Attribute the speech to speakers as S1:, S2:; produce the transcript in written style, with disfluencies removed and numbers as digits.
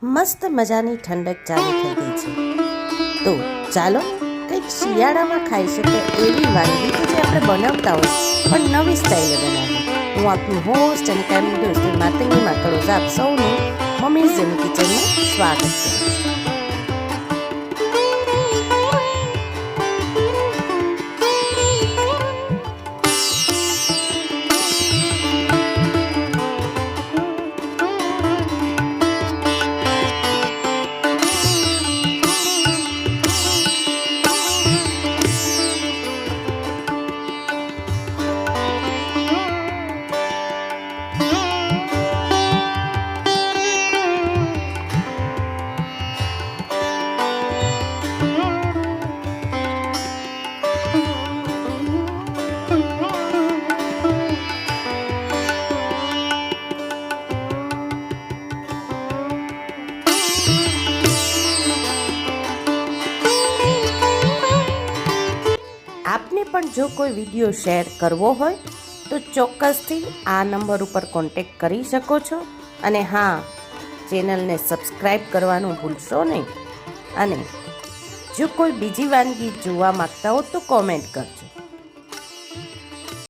S1: મસ્ત મજાની ઠંડક ચાલુ થઈ ગઈ છે, તો ચાલો કંઈક શિયાળામાં ખાઈ શકે એવી વાનગી કે જે આપણે બનાવતા હોય પણ નવી સ્ટાઇલે બનાવીએ. હું આપની હોસ્ટ અને કાયમી દોસ્ત માતંગી માકડોઝ આપ સૌનું મમ્મીઝ જેની કિચનમાં સ્વાગત કરું છું. આપને પણ જો કોઈ વિડીયો શેર કરવો હોય તો ચોક્કસથી આ નંબર ઉપર કોન્ટેક્ટ કરી શકો છો. અને હા, ચેનલને સબસ્ક્રાઈબ કરવાનું ભૂલશો નહીં. અને જો કોઈ બીજી વાનગી જોવા માગતા હો તો કોમેન્ટ કરજો.